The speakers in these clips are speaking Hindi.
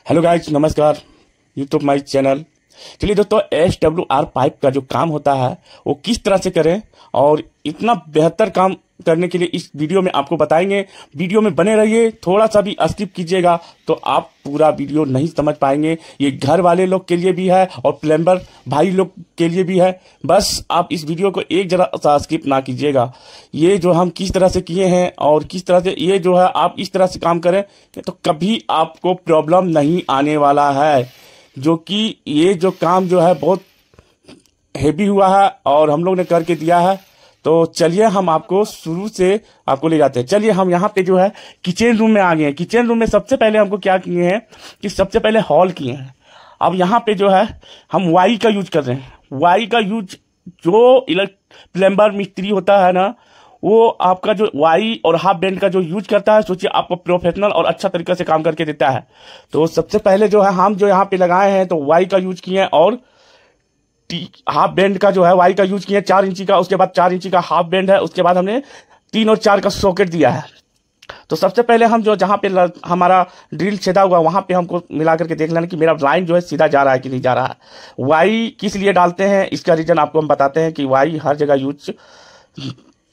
हेलो गाइस, नमस्कार। YouTube my channel. चलिए दोस्तों, SWR पाइप का जो काम होता है वो किस तरह से करें और इतना बेहतर काम करने के लिए इस वीडियो में आपको बताएंगे। वीडियो में बने रहिए, थोड़ा सा भी स्किप कीजिएगा तो आप पूरा वीडियो नहीं समझ पाएंगे। ये घर वाले लोग के लिए भी है और प्लम्बर भाई लोग के लिए भी है। बस आप इस वीडियो को एक जरा सा स्किप ना कीजिएगा। ये जो हम किस तरह से किए हैं और किस तरह से ये जो है आप इस तरह से काम करें तो कभी आपको प्रॉब्लम नहीं आने वाला है। जो कि ये जो काम जो है बहुत हेवी हुआ है और हम लोग ने करके दिया है। तो चलिए हम आपको शुरू से आपको ले जाते हैं। चलिए हम यहाँ पे जो है किचन रूम में आ गए हैं। किचन रूम में सबसे पहले हमको क्या किए हैं कि सबसे पहले हॉल किए हैं। अब यहाँ पे जो है हम वाई का यूज कर रहे हैं। वाई का यूज जो प्लम्बर मिस्त्री होता है ना, वो आपका जो वाई और हाफ बेंड का जो यूज करता है, सोचिए आपको प्रोफेशनल और अच्छा तरीके से काम करके देता है। तो सबसे पहले जो है हम जो यहाँ पे लगाए हैं तो वाई का यूज किए हैं और हाफ बेंड का जो है वाई का यूज किया 4 इंची का। उसके बाद 4 इंची का हाफ बेंड है। उसके बाद हमने 3 और 4 का सॉकेट दिया है। तो सबसे पहले हम जो जहां पे हमारा ड्रिल छेदा हुआ वहां पे हमको मिला करके देख लेना कि मेरा लाइन जो है सीधा जा रहा है कि नहीं जा रहा है। वाई किस लिए डालते हैं इसका रीजन आपको हम बताते हैं कि वाई हर जगह यूज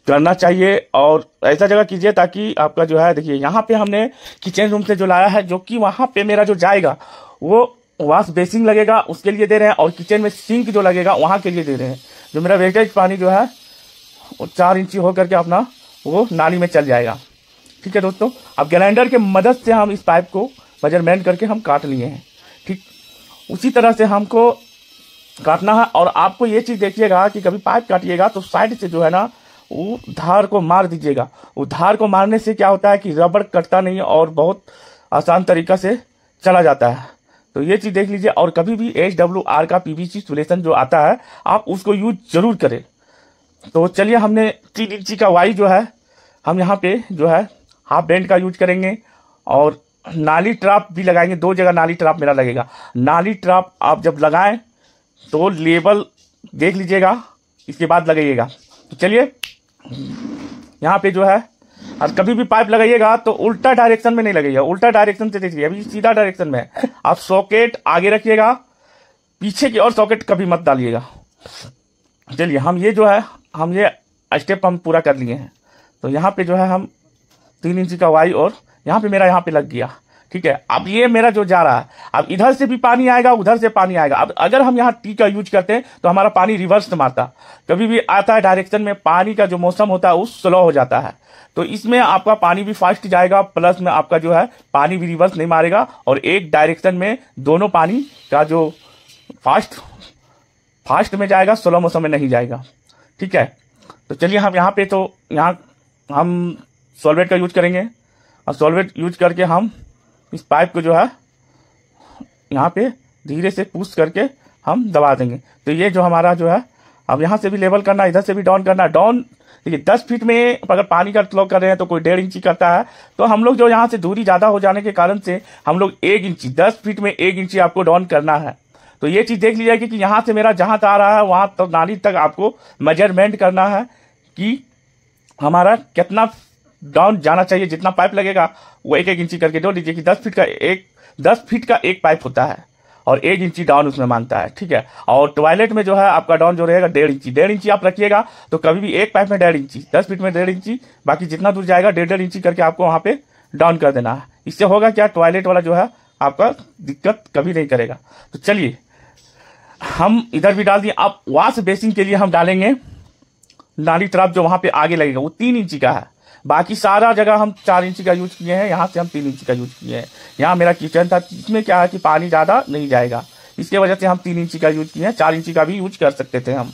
करना चाहिए और ऐसा जगह कीजिए ताकि आपका जो है, देखिए यहाँ पे हमने किचन रूम से जो लाया है, जो कि वहां पे मेरा जो जाएगा वो वॉश बेसिंग लगेगा उसके लिए दे रहे हैं और किचन में सिंक जो लगेगा वहां के लिए दे रहे हैं। जो मेरा वेस्टेज पानी जो है वो 4 इंची होकर के अपना वो नाली में चल जाएगा। ठीक है दोस्तों, अब ग्राइंडर के मदद से हम इस पाइप को मेजरमेंट करके हम काट लिए हैं। ठीक उसी तरह से हमको काटना है। और आपको ये चीज देखिएगा कि कभी पाइप काटिएगा तो साइड से जो है ना वो धार को मार दीजिएगा। वो धार को मारने से क्या होता है कि रबड़ कटता नहीं और बहुत आसान तरीका से चला जाता है। तो ये चीज देख लीजिए। और कभी भी SWR का PVC सोल्यूशन जो आता है आप उसको यूज जरूर करें। तो चलिए, हमने 3 इंची का वाई जो है हम यहाँ पे जो है हाफ बेंड का यूज करेंगे और नाली ट्रैप भी लगाएंगे। 2 जगह नाली ट्रैप मेरा लगेगा। नाली ट्रैप आप जब लगाएं तो लेवल देख लीजिएगा, इसके बाद लगाइएगा। तो चलिए यहाँ पे जो है, और कभी भी पाइप लगाइएगा तो उल्टा डायरेक्शन में नहीं लगेगा। उल्टा डायरेक्शन से देखिए, अभी सीधा डायरेक्शन में है। आप सॉकेट आगे रखिएगा, पीछे की और सॉकेट कभी मत डालिएगा। चलिए हम ये जो है हम ये स्टेप हम पूरा कर लिए हैं। तो यहाँ पे जो है हम 3 इंची का वाई और यहाँ पे मेरा यहाँ पे लग गया। ठीक है, अब ये मेरा जो जा रहा है, अब इधर से भी पानी आएगा उधर से पानी आएगा। अब अगर हम यहाँ टी का यूज करते हैं तो हमारा पानी रिवर्स मारता। कभी भी आता है डायरेक्शन में, पानी का जो मौसम होता है वो स्लो हो जाता है। तो इसमें आपका पानी भी फास्ट जाएगा, प्लस में आपका जो है पानी भी रिवर्स नहीं मारेगा और एक डायरेक्शन में दोनों पानी का जो फास्ट में जाएगा, स्लो मौसम में नहीं जाएगा। ठीक है, तो चलिए हम यहाँ पे तो यहाँ हम सॉल्वेट का यूज करेंगे और सॉल्वेट यूज करके हम इस पाइप को जो है यहाँ पे धीरे से पुश करके हम दबा देंगे। तो ये जो हमारा जो है, अब यहाँ से भी लेवल करना, इधर से भी डाउन करना। डाउन देखिए 10 फीट में अगर पानी का फ्लो कर रहे हैं तो कोई 1.5 इंची करता है। तो हम लोग जो यहाँ से दूरी ज्यादा हो जाने के कारण से हम लोग 1 इंची, 10 फीट में 1 इंची आपको डाउन करना है। तो ये चीज देख लीजिए कि यहाँ से मेरा जहां आ रहा है वहां तक नाली तक आपको मेजरमेंट करना है कि हमारा कितना डाउन जाना चाहिए। जितना पाइप लगेगा वो 1-1 इंची करके जोड़ लीजिए कि 10 फीट का एक पाइप होता है और 1 इंची डाउन उसमें मांगता है। ठीक है, और टॉयलेट में जो है आपका डाउन जो रहेगा 1.5 इंची। 1.5 इंची आप रखिएगा तो कभी भी एक पाइप में 1.5 इंची, 10 फीट में 1.5 इंची, बाकी जितना दूर जाएगा 1.5 इंची करके आपको वहां पे डाउन कर देना है। इससे होगा क्या, टॉयलेट वाला जो है आपका दिक्कत कभी नहीं करेगा। तो चलिए हम इधर भी डाल दिए। अब वॉश बेसिन के लिए हम डालेंगे नाली ट्रैप जो वहां पे आगे लगेगा वो 3 इंची का है। बाकी सारा जगह हम 4 इंची का यूज किए हैं, यहाँ से हम 3 इंची का यूज किए हैं। यहाँ मेरा किचन था, इसमें क्या है कि पानी ज्यादा नहीं जाएगा, इसके वजह से हम 3 इंची का यूज किए हैं। 4 इंची का भी यूज कर सकते थे हम।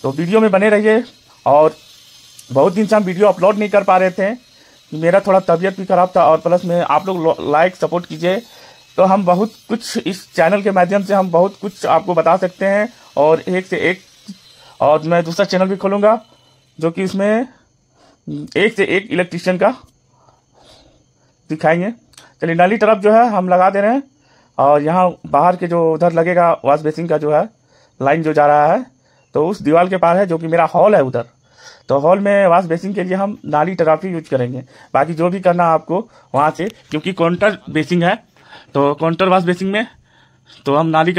तो वीडियो में बने रहिए। और बहुत दिन से हम वीडियो अपलोड नहीं कर पा रहे थे, मेरा थोड़ा तबीयत भी खराब था और प्लस में आप लोग लाइक सपोर्ट कीजिए तो हम बहुत कुछ इस चैनल के माध्यम से हम बहुत कुछ आपको बता सकते हैं। और एक से एक, और मैं दूसरा चैनल भी खोलूंगा जो कि उसमें 1 से 1 इलेक्ट्रिशियन का दिखाएंगे। चलिए नाली तरफ जो है हम लगा दे रहे हैं और यहाँ बाहर के जो उधर लगेगा वॉश बेसिन का जो है लाइन जो जा रहा है तो उस दीवार के पार है जो कि मेरा हॉल है उधर। तो हॉल में वॉश बेसिन के लिए हम नाली ट्रैप यूज करेंगे। बाकी जो भी करना आपको वहां से, क्योंकि काउंटर बेसिन है तो काउंटर वाश बेसिन में तो हम नाली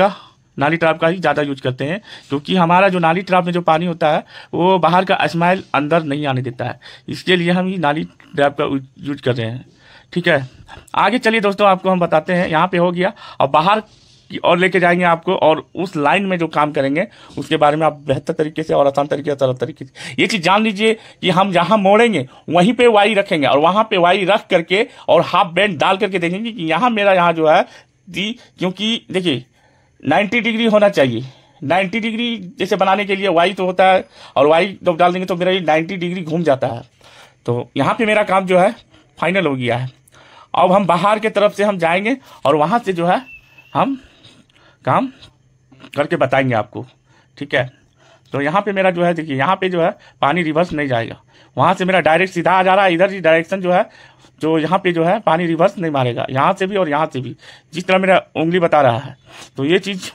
ट्रैप का ही ज़्यादा यूज करते हैं, क्योंकि हमारा जो नाली ट्रैप में जो पानी होता है वो बाहर का स्मेल अंदर नहीं आने देता है, इसके लिए हम ये नाली ट्रैप का यूज कर रहे हैं। ठीक है, आगे चलिए दोस्तों आपको हम बताते हैं। यहाँ पे हो गया, और बाहर की ओर लेके जाएंगे आपको, और उस लाइन में जो काम करेंगे उसके बारे में आप बेहतर तरीके से और आसान तरीके से, सरल तरीके से ये चीज़ जान लीजिए कि हम जहाँ मोड़ेंगे वहीं पे वाई रखेंगे, और वहाँ पे वाई रख करके और हाफ बेंड डाल करके देखेंगे कि यहाँ मेरा यहाँ जो है क्योंकि देखिए 90 डिग्री होना चाहिए। 90 डिग्री जैसे बनाने के लिए वाई तो होता है, और वाई जब डाल देंगे तो मेरा ये 90 डिग्री घूम जाता है। तो यहाँ पे मेरा काम जो है फाइनल हो गया है। अब हम बाहर के तरफ से हम जाएंगे और वहाँ से जो है हम काम करके बताएंगे आपको। ठीक है, तो यहाँ पे मेरा जो है देखिए, यहाँ पे जो है पानी रिवर्स नहीं जाएगा, वहाँ से मेरा डायरेक्ट सीधा आ जा रहा है। इधर की डायरेक्शन जो है, जो यहाँ पे जो है पानी रिवर्स नहीं मारेगा, यहाँ से भी और यहाँ से भी, जिस तरह मेरा उंगली बता रहा है। तो ये चीज़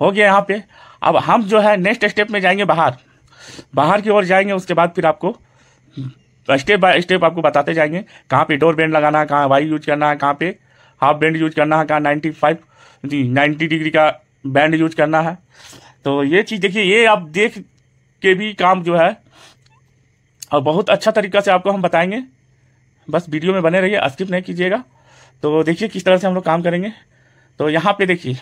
हो गया यहाँ पे। अब हम जो है नेक्स्ट स्टेप में जाएंगे, बाहर की ओर जाएंगे। उसके बाद फिर आपको स्टेप बाय स्टेप आपको बताते जाएंगे कहाँ पे डोर बेंड लगाना है, कहाँ वाई यूज करना है, कहाँ पे हाफ बेंड यूज करना है, कहाँ 90 डिग्री का बैंड यूज करना है। तो ये चीज़ देखिए, ये आप देख के भी काम जो है और बहुत अच्छा तरीका से आपको हम बताएंगे। बस वीडियो में बने रहिए, स्किप नहीं कीजिएगा। तो देखिए किस तरह से हम लोग काम करेंगे। तो यहाँ पे देखिए,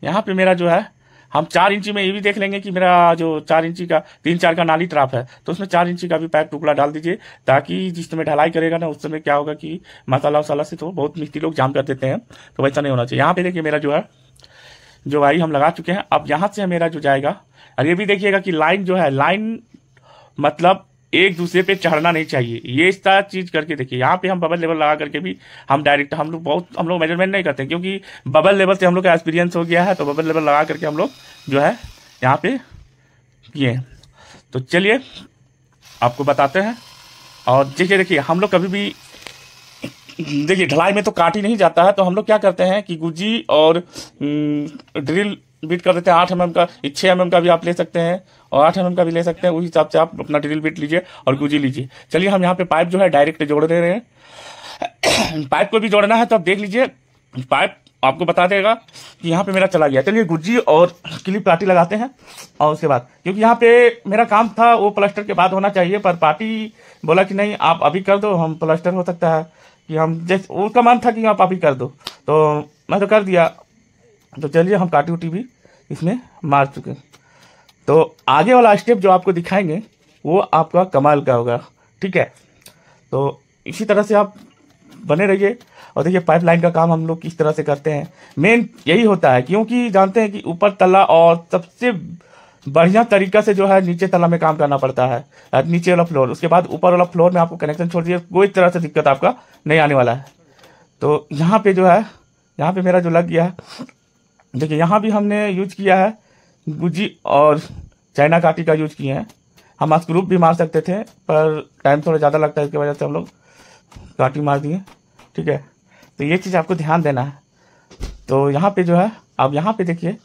यहाँ पे मेरा जो है, हम 4 इंची में ये भी देख लेंगे कि मेरा जो 4 इंची का 3-4 का नाली ट्राप है, तो उसमें 4 इंची का भी पाइप टुकड़ा डाल दीजिए, ताकि जिस समय ढलाई करेगा ना उस समय क्या होगा कि मसाला वसाला से तो बहुत मिस्त्री लोग जाम कर देते हैं, तो वैसा नहीं होना चाहिए। यहाँ पे देखिए मेरा जो है जो वाई हम लगा चुके हैं। अब यहाँ से मेरा जो जाएगा, और ये भी देखिएगा कि लाइन जो है, लाइन मतलब एक दूसरे पे चढ़ना नहीं चाहिए। ये इस तरह चीज करके देखिए, यहाँ पे हम बबल लेवल लगा करके भी हम डायरेक्ट हम लोग मेजरमेंट नहीं करते, क्योंकि बबल लेवल से हम लोग का एक्सपीरियंस हो गया है। तो बबल लेवल लगा करके हम लोग जो है यहाँ पे किए। तो चलिए आपको बताते हैं। और देखिए हम लोग कभी भी देखिए ढलाई में तो काट ही नहीं जाता है, तो हम लोग क्या करते हैं कि गुजी और ड्रिल बिट कर देते हैं 8 mm का, 6 mm का भी आप ले सकते हैं और 8 mm का भी ले सकते हैं। उस हिसाब से आप अपना ड्रिल बिट लीजिए और गुजी लीजिए। चलिए हम यहाँ पे पाइप जो है डायरेक्ट जोड़ दे रहे हैं। पाइप को भी जोड़ना है तो आप देख लीजिए, पाइप आपको बता देगा कि यहाँ पे मेरा चला गया। चलिए गुजी और क्लिप पार्टी लगाते हैं, और उसके बाद क्योंकि यहाँ पे मेरा काम था वो प्लास्टर के बाद होना चाहिए, पर पार्टी बोला कि नहीं आप अभी कर दो, हम प्लास्टर हो सकता है कि हम जैसे उसका मन था कि आप अभी कर दो, तो मैं तो कर दिया। तो चलिए हम काटी उटी भी इसमें मार चुके। तो आगे वाला स्टेप जो आपको दिखाएंगे वो आपका कमाल का होगा। ठीक है, तो इसी तरह से आप बने रहिए। और देखिए पाइपलाइन का काम हम लोग किस तरह से करते हैं, मेन यही होता है, क्योंकि जानते हैं कि ऊपर तला और सबसे बढ़िया तरीका से जो है नीचे तला में काम करना पड़ता है, नीचे वाला फ्लोर। उसके बाद ऊपर वाला फ्लोर में आपको कनेक्शन छोड़ दिए, कोई तरह से दिक्कत आपका नहीं आने वाला है। तो यहाँ पे जो है, यहाँ पे मेरा जो लग गया है, देखिए यहाँ भी हमने यूज किया है गुजी और चाइना काटी का यूज किए हैं। हम स्क्रू भी मार सकते थे, पर टाइम थोड़ा ज़्यादा लगता है, इसकी वजह से हम लोग काटी मार दिए। ठीक है, तो ये चीज़ आपको ध्यान देना है। तो यहाँ पे जो है, अब यहाँ पे देखिए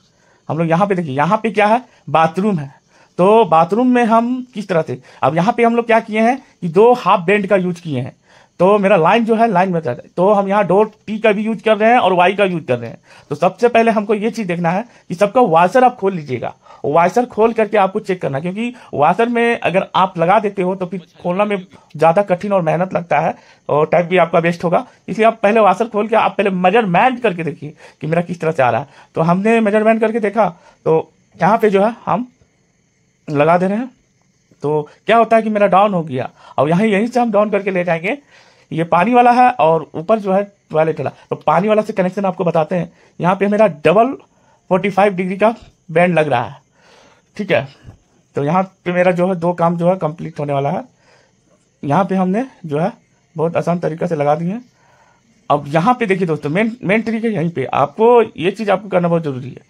हम लोग, यहाँ पे देखिए, यहाँ पे क्या है, बाथरूम है। तो बाथरूम में हम किस तरह से, अब यहाँ पे हम लोग क्या किए हैं कि 2 हाफ बेंड का यूज किए हैं। तो मेरा लाइन जो है लाइन में जाता है, तो हम यहाँ डोर टी का भी यूज कर रहे हैं और वाई का यूज कर रहे हैं। तो सबसे पहले हमको ये चीज देखना है कि सबका वाशर आप खोल लीजिएगा, वाशर खोल करके आपको चेक करना, क्योंकि वाशर में अगर आप लगा देते हो तो फिर खोलना में ज्यादा कठिन और मेहनत लगता है और टाइम भी आपका वेस्ट होगा। इसलिए आप पहले वाशर खोल के आप पहले मेजरमेंट करके देखिए कि मेरा किस तरह से आ रहा है। तो हमने मेजरमेंट करके देखा, तो यहाँ पे जो है हम लगा दे रहे हैं। तो क्या होता है कि मेरा डाउन हो गया, और यहीं से हम डाउन करके ले जाएंगे। ये पानी वाला है और ऊपर जो है टॉयलेट वाला। तो पानी वाला से कनेक्शन आपको बताते हैं। यहाँ पे मेरा डबल 45 डिग्री का बैंड लग रहा है। ठीक है, तो यहाँ पे मेरा जो है 2 काम जो है कंप्लीट होने वाला है। यहाँ पे हमने जो है बहुत आसान तरीका से लगा दिए। अब यहाँ पे देखिए दोस्तों, मेन तरीका यहीं पे, आपको ये चीज़ आपको करना बहुत जरूरी है।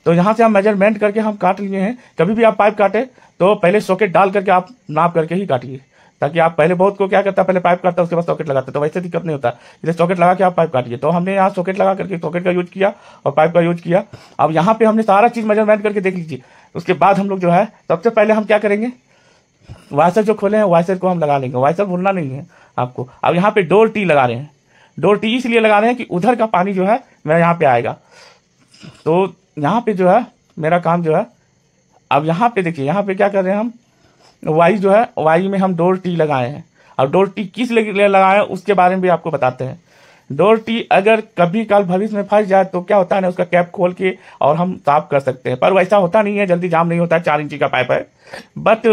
तो यहाँ से हम मेजरमेंट करके हम काट लिए हैं। कभी भी आप पाइप काटे तो पहले सॉकेट डाल करके आप नाप करके ही काटिए, ताकि आप पहले बहुत को क्या करता है, पहले पाइप काटता है उसके बाद सॉकेट लगाता है, तो वैसे दिक्कत नहीं होता। इधर सॉकेट लगा के आप पाइप काटिए। तो हमने यहाँ सॉकेट लगा करके सॉकेट का यूज किया और पाइप का यूज किया। अब यहाँ पे हमने सारा चीज मेजरमेंट करके देख लीजिए। उसके बाद हम लोग जो है सबसे पहले हम क्या करेंगे, वाशर जो खोले हैं वाशर को हम लगा लेंगे, वाशर भूलना नहीं है आपको। अब यहाँ पे डोर टी लगा रहे हैं। डोर टी इसलिए लगा रहे हैं कि उधर का पानी जो है मेरा यहाँ पे आएगा। तो यहाँ पे जो है मेरा काम जो है, अब यहाँ पे देखिए यहाँ पे क्या कर रहे हैं हम, वाई जो है वाई में हम डोर टी लगाए हैं। और डोर टी किस लिए लगाए हैं उसके बारे में भी आपको बताते हैं। डोर टी अगर कभी काल भविष्य में फंस जाए तो क्या होता है ना, उसका कैप खोल के और हम साफ कर सकते हैं, पर वैसा होता नहीं है, जल्दी जाम नहीं होता है, 4 इंची का पाइप है। बट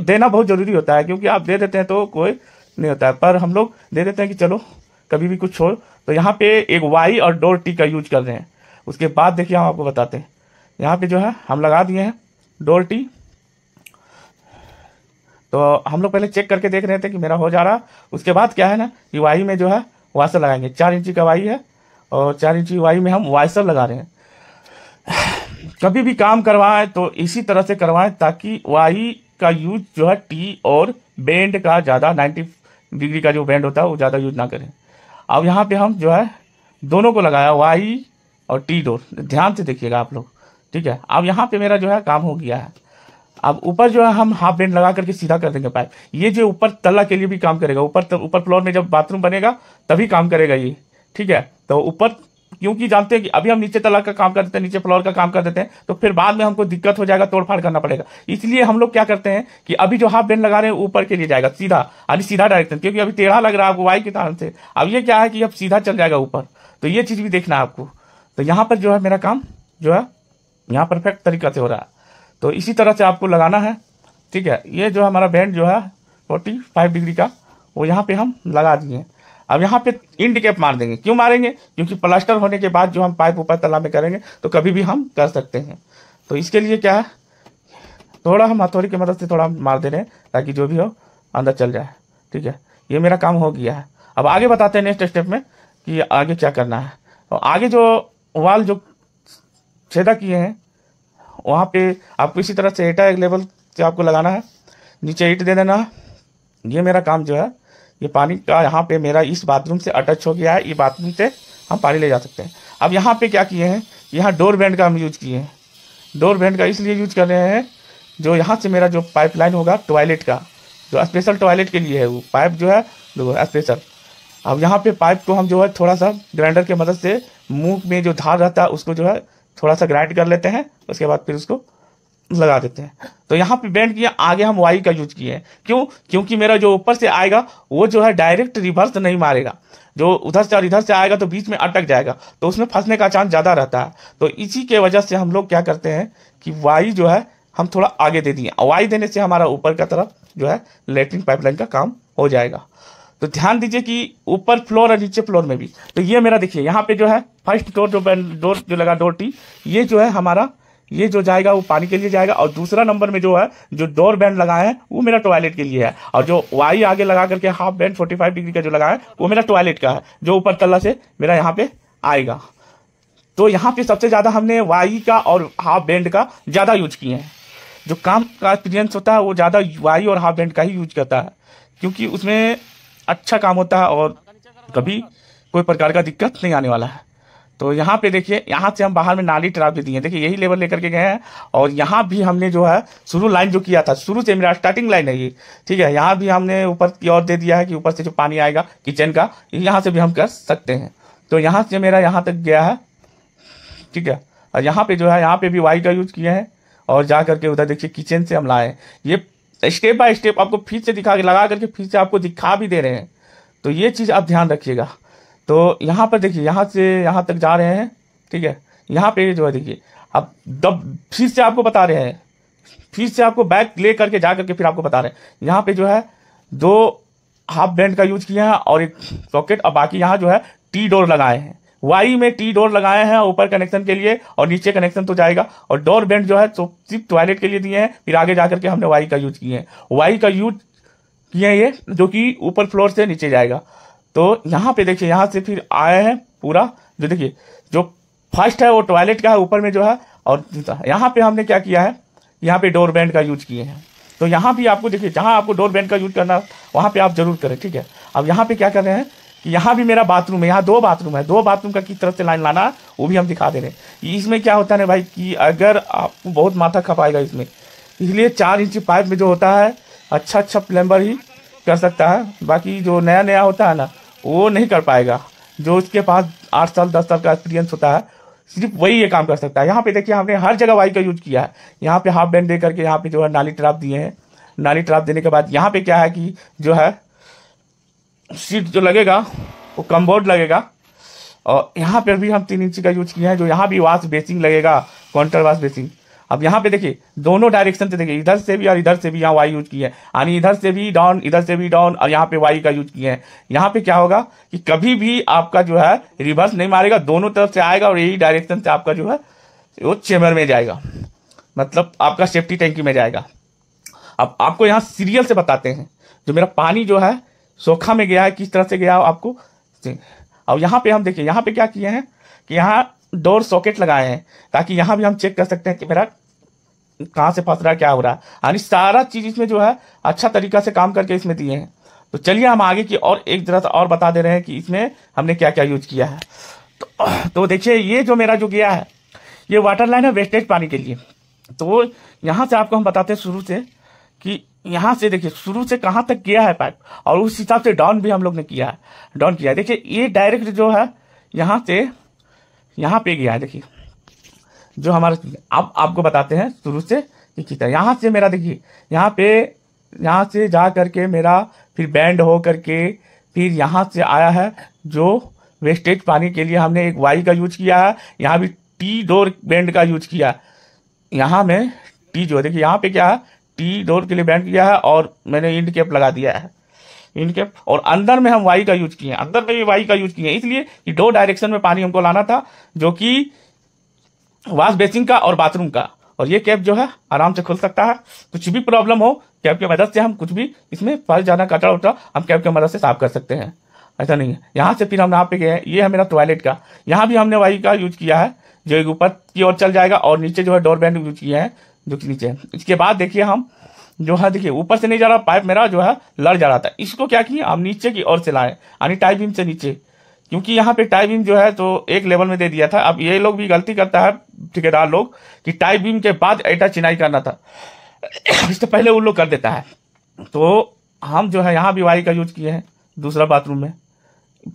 देना बहुत जरूरी होता है, क्योंकि आप दे देते हैं तो कोई नहीं होता है, पर हम लोग दे देते हैं कि चलो कभी भी कुछ हो। तो यहाँ पे एक वाई और डोर टी का यूज कर रहे हैं। उसके बाद देखिए हम आपको बताते हैं, यहाँ पे जो है हम लगा दिए हैं डोर टी। तो हम लोग पहले चेक करके देख रहे थे कि मेरा हो जा रहा। उसके बाद क्या है ना, कि वाई में जो है वाशर लगाएंगे। 4 इंची का वाई है और 4 इंची वाई में हम वाशर लगा रहे हैं। कभी भी काम करवाएं तो इसी तरह से करवाएं ताकि वाई का यूज जो है टी और बेंड का ज़्यादा 90 डिग्री का जो बेंड होता है वो ज़्यादा यूज ना करें। अब यहाँ पे हम जो है दोनों को लगाया, वाई और टी डोर। ध्यान से देखिएगा आप लोग, ठीक है। अब यहाँ पे मेरा जो है काम हो गया है। अब ऊपर जो है हम हाफ बेंड लगा करके सीधा कर देंगे पाइप। ये जो ऊपर तल्ला के लिए भी काम करेगा, ऊपर फ्लोर में जब बाथरूम बनेगा तभी काम करेगा ये, ठीक है। तो ऊपर क्योंकि जानते हैं कि अभी हम नीचे तल्ला का काम कर देते हैं, नीचे फ्लोर का काम कर देते हैं, तो फिर बाद में हमको दिक्कत हो जाएगा, तोड़फाड़ करना पड़ेगा। इसलिए हम लोग क्या करते हैं कि अभी जो हाफ बेंड लगा रहे हैं ऊपर के लिए जाएगा सीधा, यानी सीधा डायरेक्शन, क्योंकि अभी टेढ़ा लग रहा है आपको वाई के कारण से। अब ये क्या है कि अब सीधा चल जाएगा ऊपर, तो ये चीज भी देखना है आपको। तो यहाँ पर जो है मेरा काम जो है यहाँ परफेक्ट तरीका से हो रहा है। तो इसी तरह से आपको लगाना है, ठीक है। ये जो हमारा बेंड जो है 45 डिग्री का वो यहाँ पे हम लगा दिए। अब यहाँ पे इंड कैप मार देंगे। क्यों मारेंगे? क्योंकि प्लास्टर होने के बाद जो हम पाइप ऊपर तला में करेंगे तो कभी भी हम कर सकते हैं। तो इसके लिए क्या है, थोड़ा हम हथौड़ी की मदद से थोड़ा मार दे रहे हैं ताकि जो भी हो अंदर चल जाए, ठीक है। ये मेरा काम हो गया है। अब आगे बताते हैं नेक्स्ट स्टेप में कि आगे क्या करना है। और आगे जो वाल जो छेदा किए हैं वहाँ पे आपको इसी तरह से ईंटा एक लेवल से आपको लगाना है, नीचे ईंट दे देना है। ये मेरा काम जो है, ये पानी का यहाँ पे मेरा इस बाथरूम से अटैच हो गया है, ये बाथरूम से हम पानी ले जा सकते हैं। अब यहाँ पे क्या किए हैं, यहाँ डोर बेंड का हम यूज किए हैं। डोर बेंड का इसलिए यूज कर रहे हैं, जो यहाँ से मेरा जो पाइपलाइन होगा टॉयलेट का, जो स्पेशल टॉयलेट के लिए है, वो पाइप जो है स्पेशल। अब यहाँ पे पाइप को हम जो है थोड़ा सा ग्राइंडर की मदद से मुंह में जो धार रहता है उसको जो है थोड़ा सा ग्राइंड कर लेते हैं, उसके बाद फिर उसको लगा देते हैं। तो यहाँ पे बेंड किया, आगे हम वाई का यूज किए हैं। क्यों? क्योंकि मेरा जो ऊपर से आएगा वो जो है डायरेक्ट रिवर्स नहीं मारेगा, जो उधर से और इधर से आएगा तो बीच में अटक जाएगा, तो उसमें फंसने का चांस ज़्यादा रहता है। तो इसी के वजह से हम लोग क्या करते हैं कि वाई जो है हम थोड़ा आगे दे दिए। वाई देने से हमारा ऊपर का तरफ जो है लेटरिन पाइपलाइन का काम हो जाएगा। तो ध्यान दीजिए कि ऊपर फ्लोर और नीचे फ्लोर में भी। तो ये मेरा देखिए यहाँ पे जो है फर्स्ट डोर जो लगा डोर टी, ये जो है हमारा ये जो जाएगा वो पानी के लिए जाएगा। और दूसरा नंबर में जो है जो डोर बैंड लगाए हैं वो मेरा टॉयलेट के लिए है। और जो वाई आगे लगा करके हाफ बैंड 45 डिग्री का जो लगाया है वो मेरा टॉयलेट का है, जो ऊपर तल्ला से मेरा यहाँ पे आएगा। तो यहाँ पे सबसे ज्यादा हमने वाई का और हाफ बैंड का ज्यादा यूज किए हैं। जो काम का एक्सपीरियंस होता है वो ज्यादा वाई और हाफ बैंड का ही यूज करता है, क्योंकि उसमें अच्छा काम होता है और कभी कोई प्रकार का दिक्कत नहीं आने वाला है। तो यहाँ पे देखिए, यहाँ से हम बाहर में नाली ट्राप भी दिए, देखिए यही लेवल लेकर के गए हैं। और यहाँ भी हमने जो है शुरू लाइन जो किया था, शुरू से मेरा स्टार्टिंग लाइन है ये, ठीक है। यहाँ भी हमने ऊपर की ओर दे दिया है कि ऊपर से जो पानी आएगा किचन का, यहाँ से भी हम कर सकते हैं। तो यहाँ से मेरा यहाँ तक गया है, ठीक है। और यहाँ पे जो है यहाँ पे भी वाई का यूज किए हैं। और जा करके उधर देखिए किचन से हम लाए। ये स्टेप बाय स्टेप आपको फिर से दिखा के लगा करके फिर से आपको दिखा भी दे रहे हैं, तो ये चीज़ आप ध्यान रखिएगा। तो यहाँ पर देखिए यहाँ से यहाँ तक जा रहे हैं, ठीक है। यहाँ पे जो है देखिए अब फिर से आपको बता रहे हैं, फिर से आपको बैक ले करके जा करके फिर आपको बता रहे हैं। यहाँ पे जो है 2 हाफ बैंड का यूज किया है और एक सॉकेट, और बाकी यहाँ जो है टी डोर लगाए हैं। वाई में टी डोर लगाए हैं ऊपर कनेक्शन के लिए, और नीचे कनेक्शन तो जाएगा। और डोर बेंड जो है तो सिर्फ टॉयलेट के लिए दिए हैं। फिर आगे जाकर के हमने वाई का यूज किए हैं, वाई का यूज किए हैं ये, जो कि ऊपर फ्लोर से नीचे जाएगा। तो यहाँ पे देखिए यहाँ से फिर आए हैं पूरा, जो देखिए जो फर्स्ट है वो टॉयलेट का है ऊपर में जो है। और यहाँ पे हमने क्या किया है, यहाँ पे डोर बेंड का यूज किए हैं। तो यहाँ भी आपको देखिए जहाँ आपको डोर बेंड का यूज करना वहाँ पे आप जरूर करें, ठीक है। अब यहाँ पे क्या कर रहे हैं कि यहाँ भी मेरा बाथरूम है, यहाँ 2 बाथरूम है, 2 बाथरूम का किस तरफ से लाइन लाना वो भी हम दिखा दे रहे हैं। इसमें क्या होता है भाई कि अगर आपको बहुत माथा खपाएगा इसमें, इसलिए 4 इंची पाइप में जो होता है अच्छा प्लम्बर ही कर सकता है। बाकी जो नया होता है ना वो नहीं कर पाएगा। जो उसके पास 8 साल 10 साल का एक्सपीरियंस होता है, सिर्फ वही ये काम कर सकता है। यहाँ पे देखिए हमने हर जगह वाई का यूज किया है। यहाँ पे हाफ बैंड दे करके यहाँ पे जो है नाली ट्रैप दिए हैं। नाली ट्रैप देने के बाद यहाँ पे क्या है कि जो है सीट जो लगेगा वो कमबोर्ड लगेगा। और यहाँ पर भी हम 3 इंच का यूज किए हैं, जो यहाँ भी वॉश बेसिंग लगेगा, काउंटर वॉश बेसिंग। अब यहाँ पे देखिए दोनों डायरेक्शन से देखिए, इधर से भी और इधर से भी यहाँ वाई यूज किए हैं, यानी इधर से भी डाउन इधर से भी डाउन, और यहाँ पे वाई का यूज किए हैं। यहाँ पे क्या होगा कि कभी भी आपका जो है रिवर्स नहीं मारेगा, दोनों तरफ से आएगा और यही डायरेक्शन से आपका जो है वो चेम्बर में जाएगा, मतलब आपका सेफ्टी टैंकी में जाएगा। अब आपको यहाँ सीरियल से बताते हैं, जो मेरा पानी जो है सोखा में गया है किस तरह से गया आपको। और यहाँ पे हम देखिए, यहाँ पे क्या किए हैं कि यहाँ डोर सॉकेट लगाए हैं, ताकि यहाँ भी हम चेक कर सकते हैं कि मेरा कहाँ से फंस रहा है, क्या हो रहा है, यानी सारा चीज इसमें जो है अच्छा तरीका से काम करके इसमें दिए हैं। तो चलिए हम आगे की और एक जरा और बता दे रहे हैं कि इसमें हमने क्या क्या यूज किया है। तो देखिए ये जो मेरा जो गया है ये वाटर लाइन है वेस्टेज पानी के लिए। तो यहाँ से आपको हम बताते हैं शुरू से कि यहाँ से देखिए शुरू से कहाँ तक गया है पाइप, और उस हिसाब से डाउन भी हम लोग ने किया है, डाउन किया है। देखिए ये डायरेक्ट जो है यहाँ से यहाँ पे गया है। देखिए जो हमारा, अब आपको बताते हैं शुरू से कि कितना। यहाँ से मेरा देखिए यहाँ से जा करके मेरा फिर बैंड हो करके फिर यहाँ से आया है जो वेस्टेज पानी के लिए हमने एक वाई का यूज किया है। यहाँ भी टी डोर बैंड का यूज किया। यहाँ में टी जो देखिए यहाँ पे क्या है टी डोर के लिए बैंड किया है, और मैंने इंड कैप लगा दिया है, इंड कैप। और अंदर में हम वाई का यूज किए हैं, अंदर में भी वाई का यूज किए हैं, इसलिए कि 2 डायरेक्शन में पानी हमको लाना था, जो कि वॉश बेसिंग का और बाथरूम का। और ये कैप जो है आराम से खुल सकता है, कुछ भी प्रॉब्लम हो कैप की मदद से हम कुछ भी इसमें फंस जाना कचरा उचरा हम कैप की मदद से साफ कर सकते हैं, ऐसा नहीं है। यहाँ से फिर हम यहाँ पे गए, ये है मेरा टॉयलेट का, यहाँ भी हमने वाई का यूज किया है, जो एक ऊपर की ओर चल जाएगा, और नीचे जो है डोर बैंड यूज किया है जो कि नीचे। इसके बाद देखिए हम जो है देखिए ऊपर से नहीं जा रहा पाइप मेरा जो है लड़ जा रहा था, इसको क्या किए हम नीचे की ओर से लाए, यानी टाई बीम से नीचे, क्योंकि यहाँ पे टाई बीम जो है तो एक लेवल में दे दिया था। अब ये लोग भी गलती करता है ठेकेदार लोग कि टाई बीम के बाद एटा चिनाई करना था, इससे पहले उन लोग कर देता है। तो हम जो है यहाँ भी वाई का यूज किए हैं दूसरा बाथरूम में,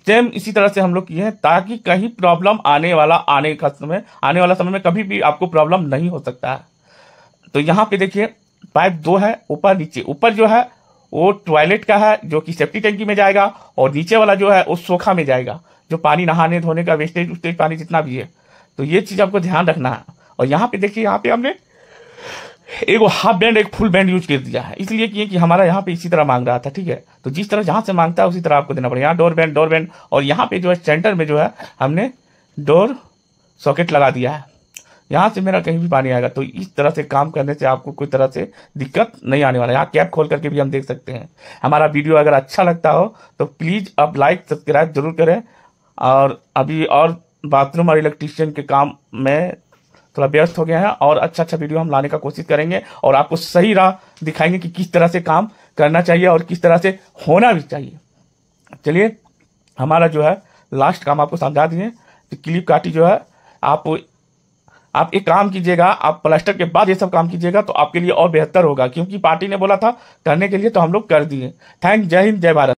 सेम इसी तरह से हम लोग किए हैं, ताकि कहीं प्रॉब्लम आने वाला समय में कभी भी आपको प्रॉब्लम नहीं हो सकता है। तो यहाँ पे देखिए पाइप 2 है ऊपर नीचे, ऊपर जो है वो टॉयलेट का है जो कि सेफ्टी टैंकी में जाएगा, और नीचे वाला जो है वो सोखा में जाएगा, जो पानी नहाने धोने का वेस्टेज पानी जितना भी है। तो ये चीज आपको ध्यान रखना है। और यहाँ पे देखिए यहाँ पे हमने एक हाफ बैंड एक फुल बैंड यूज कर दिया है, इसलिए कि हमारा यहाँ पे इसी तरह मांग रहा था, ठीक है। तो जिस तरह जहाँ से मांगता है उसी तरह आपको देना पड़ेगा। यहाँ डोर बैंड, और यहाँ पे जो है सेंटर में जो है हमने डोर सॉकेट लगा दिया है, यहाँ से मेरा कहीं भी पानी आएगा। तो इस तरह से काम करने से आपको कोई तरह से दिक्कत नहीं आने वाला है। यहाँ कैप खोल करके भी हम देख सकते हैं। हमारा वीडियो अगर अच्छा लगता हो तो प्लीज आप लाइक सब्सक्राइब जरूर करें। और अभी और बाथरूम और इलेक्ट्रीशियन के काम में थोड़ा व्यस्त हो गया है, और अच्छा वीडियो हम लाने का कोशिश करेंगे, और आपको सही राह दिखाएंगे कि किस तरह से काम करना चाहिए और किस तरह से होना भी चाहिए। चलिए हमारा जो है लास्ट काम आपको समझा दिए। क्लिप काटी जो है आप एक काम कीजिएगा, आप प्लास्टर के बाद ये सब काम कीजिएगा तो आपके लिए और बेहतर होगा, क्योंकि पार्टी ने बोला था करने के लिए तो हम लोग कर दिए। जय हिंद, जय भारत।